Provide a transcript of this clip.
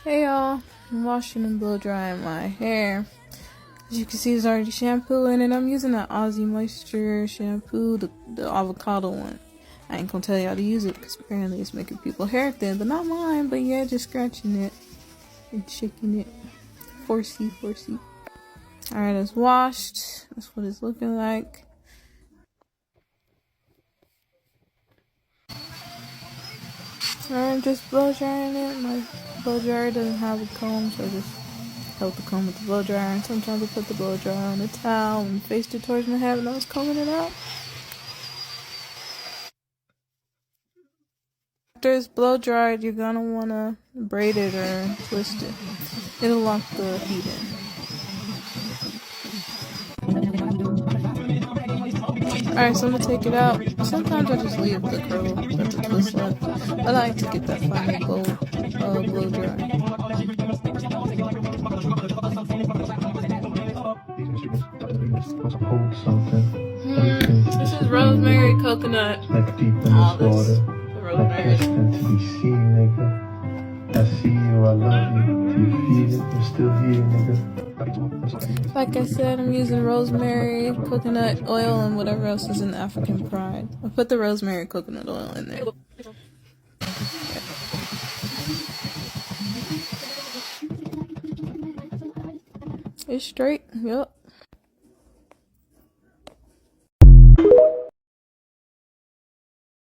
Hey y'all, I'm washing and blow drying my hair. As you can see, there's already shampoo in it. I'm using the Aussie Moisture shampoo, the avocado one. I ain't gonna tell y'all to use it because apparently it's making people's hair thin, but not mine. But yeah, just scratching it and shaking it. 4C. Alright, it's washed. That's what it's looking like. I'm just blow drying it. My blow dryer doesn't have a comb, so I just held the comb with the blow dryer. And sometimes I put the blow dryer on the towel and faced it towards my head when I was combing it out. After it's blow dried, you're gonna wanna braid it or twist it. It'll lock the heat in. Alright, so I'm gonna take it out. Sometimes I just leave the curl, but the twist left. I like to get that final blow dry. Hold something. This is rosemary, coconut. Like deep in this water. Like destined to be seen, nigga. I see you, I love you. Do you feel it? I'm still here, nigga. Like I said, I'm using rosemary, coconut oil, and whatever else is in African Pride. I put the rosemary coconut oil in there. It's straight. Yup.